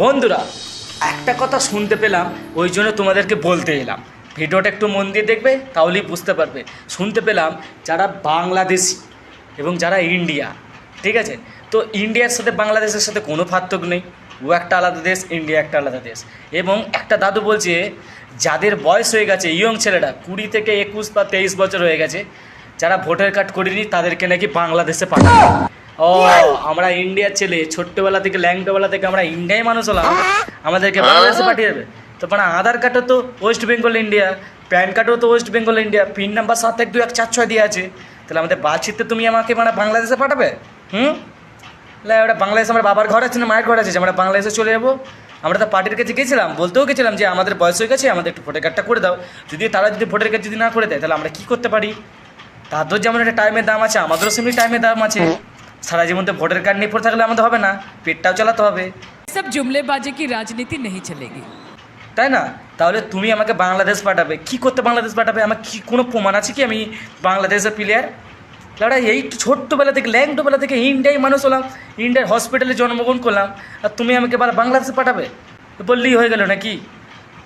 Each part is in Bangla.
বন্ধুরা একটা কথা শুনতে পেলাম, ওই জন্য তোমাদেরকে বলতে এলাম। ভিডিওটা একটু মন দিয়ে দেখবে, তাহলেই বুঝতে পারবে। শুনতে পেলাম যারা বাংলাদেশি এবং যারা ইন্ডিয়া, ঠিক আছে, তো ইন্ডিয়ার সাথে বাংলাদেশের সাথে কোনো পার্থক্য নেই। ও একটা আলাদা দেশ, ইন্ডিয়া একটা আলাদা দেশ। এবং একটা দাদু বলছে যাদের বয়স হয়ে গেছে, ইয়ং ছেলেরা 20 থেকে 21 বা 23 বছর হয়ে গেছে, যারা ভোটার কার্ড করেনি তাদেরকে নাকি বাংলাদেশে পাঠাবে। ও আমরা ইন্ডিয়ার ছেলে, ছোট্টবেলা থেকে ল্যাংটোবেলা থেকে আমরা ইন্ডিয়ায় মানুষ হলাম, আমাদেরকে বাংলাদেশে পাঠিয়ে দেবে? তো মানে আধার কার্ডও তো ওয়েস্ট বেঙ্গল ইন্ডিয়া, প্যান কার্ডও তো West Bengal India, pin number 71214 দিয়ে আছে। তাহলে আমাদের বাচ্চিতে তুমি আমাকে মানে বাংলাদেশে পাঠাবে? ওটা বাংলাদেশে আমার বাবার ঘর আছে না মায়ের ঘর আছে যে আমরা বাংলাদেশে চলে যাবো? আমরা তো পার্টির কাছে গেছিলাম, বলতেও গেছিলাম যে আমাদের বয়স হয়ে গেছে, আমাদের একটু ভোটার কার্ডটা করে দাও। যদি তারা যদি ভোটার কার্ড যদি না করে দেয়, তাহলে আমরা কী করতে পারি? তাদের যেমন একটা টাইমের দাম আছে, আমাদেরও সেমনি টাইমের দাম আছে। সারা জীবন তো ভোটার কার্ড নিয়ে পড়ে থাকলে আমাদের হবে না, পেটটাও চালাতে হবে। সব জুমলেবাজি কি রাজনীতি নেই চলেগি, তাই না? তাহলে তুমি আমাকে বাংলাদেশ পাঠাবে, কি করতে বাংলাদেশ পাঠাবে? আমার কি কোনো প্রমাণ আছে কি আমি বাংলাদেশের প্লেয়ার? দাদা এই ছোট্টবেলা থেকে ল্যাংটোবেলা থেকে ইন্ডিয়ায় মানুষ হলাম, ইন্ডিয়ার হসপিটালে জন্মগ্রহণ করলাম, আর তুমি আমাকে বাংলাদেশে পাঠাবে? বললেই হয়ে গেল নাকি?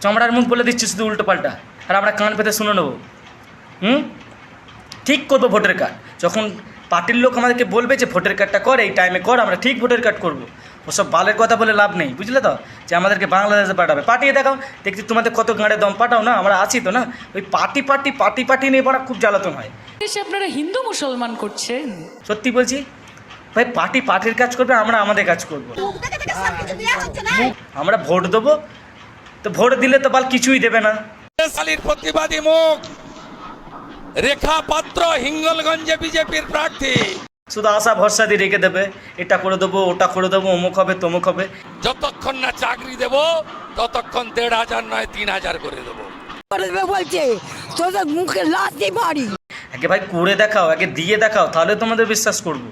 চমড়ার মুখ বলে দিচ্ছি শুধু উল্টো পাল্টা, আর আমরা কান পেতে শুনে নেবো। ঠিক করবো ভোটার কার্ড, যখন পার্টির লোক আমাদেরকে বলবে যে ভোটার কার্ডটা কর, এই টাইমে কর, আমরা ঠিক ভোটার কার্ড করবো। ওসব বালের কথা বলে লাভ নেই, বুঝলে তো? যে আমাদেরকে বাংলাদেশে পাঠাবে, পাঠিয়ে দেখাও দেখছি তোমাদের কত গাঁড়ে দম, পাঠাও না, আমরা আছি তো না? ওই পার্টি নিয়ে পড়া খুব জ্বালাতন হয়। দেশে আপনারা হিন্দু মুসলমান করছেন। সত্যি বলছি ভাই, পার্টির কাজ করবে, আমরা আমাদের কাজ করবো। আমরা ভোট দেবো, তো ভোট দিলে তো বাল কিছুই দেবে না। প্রতিবাদী মুখ রেখা পাত্র হিঙ্গলগঞ্জে বিজেপির প্রার্থী, শুধু আশা ভরসা দিয়ে রেখে দেবে, এটা করে দেবো, ওটা করে দেবো, অমুক হবে তমুক হবে। যতক্ষণ না চাকরি দেব ততক্ষণ 1500 নয় 3000 করে দেবো বলছে তোদের মুখে লাথি মারি। একে ভাই করে দেখাও, একে দিয়ে দেখাও, তাহলে তোমাদের বিশ্বাস করবো।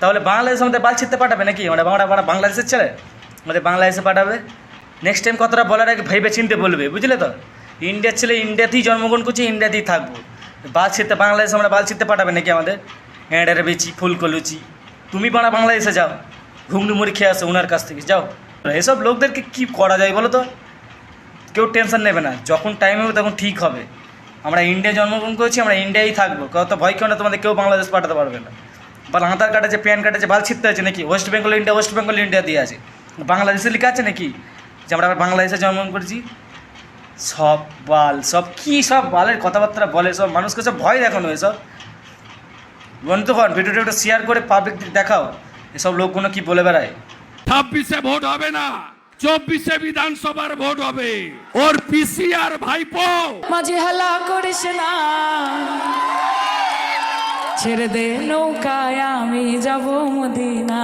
তাহলে বাংলাদেশ আমাদের বাল ছিটতে পাঠাবে নাকি? মানে বাংলাদেশের ছেলে আমাদের বাংলাদেশে পাঠাবে? নেক্সট টাইম কথাটা বলার আগে ভেবে চিনতে বলবে, বুঝলে তো? ইন্ডিয়ার ছেলে ইন্ডিয়াতেই জন্মগ্রহণ করছে, ইন্ডিয়াতেই থাকবো। বাল ছিটতে বাংলাদেশে আমরা বাল ছিটতে পাঠাবে নাকি আমাদের? এঁড়ের বেচি ফুলকলুচি, তুমি বাংলাদেশে যাও, ঘুগনি মুড়ি খেয়ে আসো ওনার কাছ থেকে, যাও। এসব লোকদেরকে কী করা যায় বলো তো? কেউ টেনশন নেবে না, যখন টাইম হবে তখন ঠিক হবে। আমরা ইন্ডিয়া জন্মগ্রহণ করেছি, আমরা ইন্ডিয়াই থাকবো, কত ভয় কেউ না, তোমাদের কেউ বাংলাদেশ পাঠাতে পারবে না। বা আধার কার্ড আছে, প্যান কার্ড আছে, বাল ছিটতে আছে নাকি? ওয়েস্ট বেঙ্গল ইন্ডিয়া দিয়ে আছে, বাংলাদেশে লেখা আছে নাকি যে আমরা বাংলাদেশে জন্মগ্রহণ করেছি? সব বাল, সব কি সব বালের কথাবার্তা বলে, সব মানুষকে সব ভয় দেখানো এসব। বন্ধুগণ, ভিডিওটা একটু শেয়ার করে পাবলিক দেখাও, এসব লোকগুলো কি বলে বেড়ায়। 26-এ ভোট হবে না, 24-এ বিধানসভার ভোট হবে। ওর পিসি আর ভাইপো মাঝে হালা করিস না, ছেড়ে দে নৌকায় আমি যাব মদিনা।